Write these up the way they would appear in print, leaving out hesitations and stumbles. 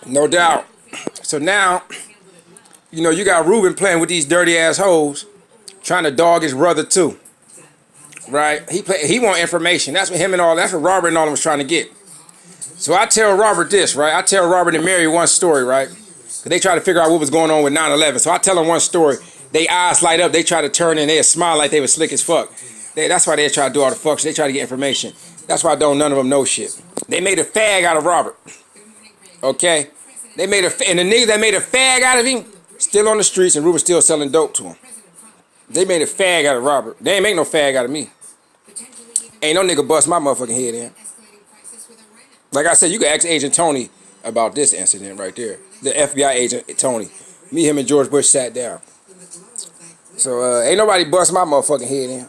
No doubt. So now, you got Ruben playing with these dirty ass hoes, trying to dog his brother too. Right? He want information. That's what him and all. That's what Robert and all them was trying to get. So I tell Robert this, right? I tell Robert and Mary one story, right? Because they try to figure out what was going on with 9/11. So I tell them one story. They eyes light up. They try to turn and they smile like they was slick as fuck. That's why they try to do all the fucks. They try to get information. That's why none of them know shit. They made a fag out of Robert. Okay? And the niggas that made a fag out of him still on the streets and Ruben still selling dope to him. They made a fag out of Robert. They ain't make no fag out of me. Ain't no nigga bust my motherfucking head in. Like I said, you can ask Agent Tony about this incident right there. The FBI agent, Tony. Me, him, and George Bush sat down. So, ain't nobody bust my motherfucking head in.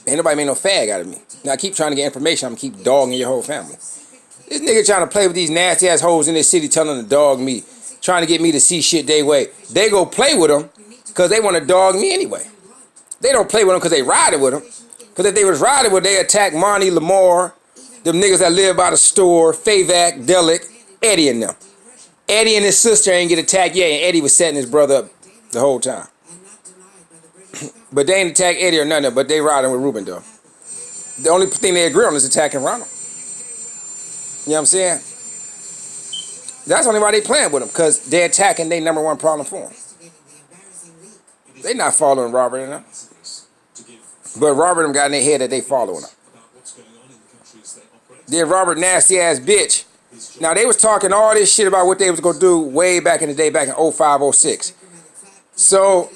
Ain't nobody made no fag out of me. Now, I keep trying to get information. I'm going to keep dogging your whole family. This nigga trying to play with these nasty ass hoes in this city telling them to dog me. Trying to get me to see shit they way. They go play with them because they want to dog me anyway. They don't play with them because they riding with them. Because if they was riding with them, they attack Monty, Lamar, them niggas that live by the store, Favac, Delic, Eddie and them. Eddie and his sister ain't get attacked yet, and Eddie was setting his brother up the whole time. But they ain't attack Eddie or nothing, but they riding with Ruben though. The only thing they agree on is attacking Ronald. You know what I'm saying? That's the only why they playing with him, because they're attacking their number one problem for him. They not following Robert and them. But Robert them got in their head that they following him. Then Robert nasty ass bitch. Now they was talking all this shit about what they was gonna do way back in the day, back in 05, 06. So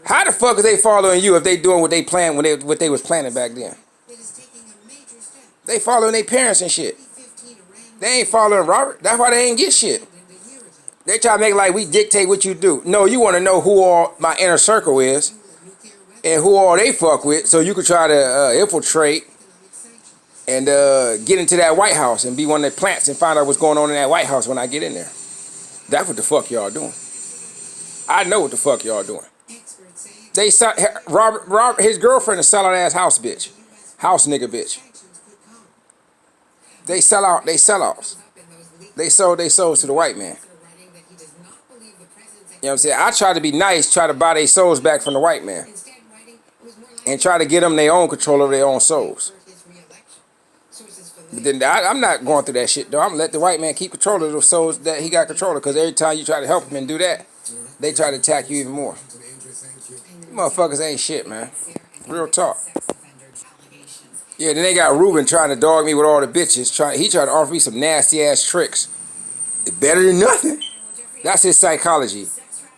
how the fuck is they following you if they doing what they planned what they was planning back then? They following their parents and shit. They ain't following Robert. That's why they ain't get shit. They try to make like we dictate what you do. No, you want to know who all my inner circle is and who all they fuck with, so you could try to infiltrate and get into that White House and be one of the plants and find out what's going on in that White House when I get in there. That's what the fuck y'all doing. I know what the fuck y'all doing. They Robert, his girlfriend, a sellout ass house bitch, house nigga bitch. They sell out. They sellouts. They sold to the white man. You know what I'm saying? I try to be nice, try to buy their souls back from the white man, and try to get them their own control over their own souls. But then I'm not going through that shit though. I'm gonna let the white man keep control of those souls that he got control of. Because every time you try to help him and do that, they try to attack you even more. Motherfuckers ain't shit, man. Real talk. Yeah, then they got Ruben trying to dog me with all the bitches. He tried to offer me some nasty ass tricks. It's better than nothing. That's his psychology.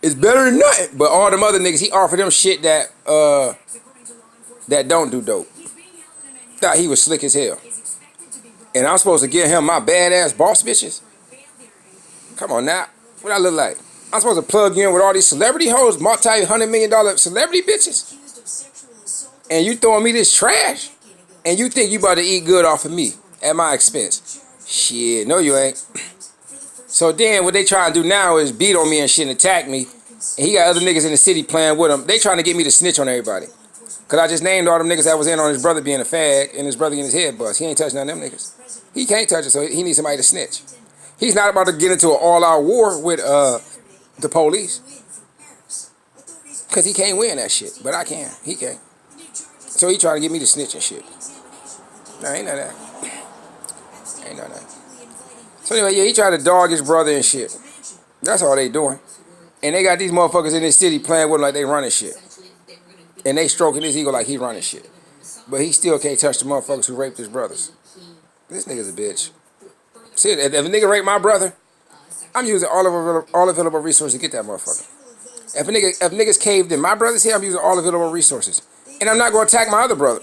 It's better than nothing. But all them other niggas, he offered them shit that don't do dope. Thought he was slick as hell. And I'm supposed to give him my badass boss bitches? Come on now. What I look like? I'm supposed to plug you in with all these celebrity hoes, multi-$100 million celebrity bitches? And you throwing me this trash? And you think you about to eat good off of me at my expense? Shit, no you ain't. So then what they trying to do now is beat on me and shit and attack me. And he got other niggas in the city playing with him. They trying to get me to snitch on everybody. Because I just named all them niggas that was in on his brother being a fag and his brother getting his head bust. He ain't touching none of them niggas. He can't touch it, so he needs somebody to snitch. He's not about to get into an all-out war with the police. Because he can't win that shit. But I can. He can. So he trying to get me to snitch and shit. No, ain't none of that. Ain't none of that. So anyway, yeah, he tried to dog his brother and shit. That's all they doing. And they got these motherfuckers in this city playing with him like they running shit. And they stroking his ego like he running shit. But he still can't touch the motherfuckers who raped his brothers. This nigga's a bitch. See, if a nigga raped my brother, I'm using all available resources to get that motherfucker. If niggas caved in my brother's here, I'm using all available resources. And I'm not going to attack my other brother.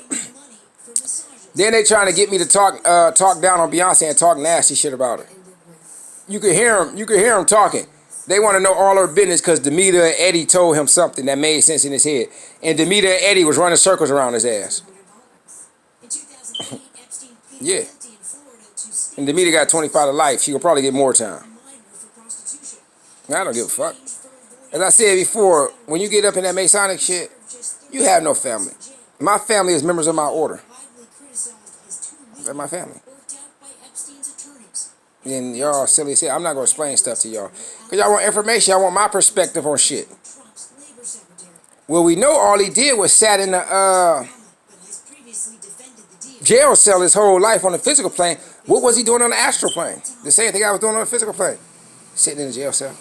Then they trying to get me to talk down on Beyonce and talk nasty shit about her. You could hear him talking. They want to know all her business because Demeter and Eddie told him something that made sense in his head. And Demeter and Eddie was running circles around his ass. Yeah. And Demeter got 25 to life. She will probably get more time. I don't give a fuck. As I said before, when you get up in that Masonic shit, you have no family. My family is members of my order. They're my family. Then y'all silly as hell. I'm not gonna explain stuff to y'all. Cause y'all want information. Y'all want my perspective on shit. Well, we know all he did was sat in the jail cell his whole life on the physical plane. What was he doing on the astral plane? The same thing I was doing on the physical plane. Sitting in the jail cell.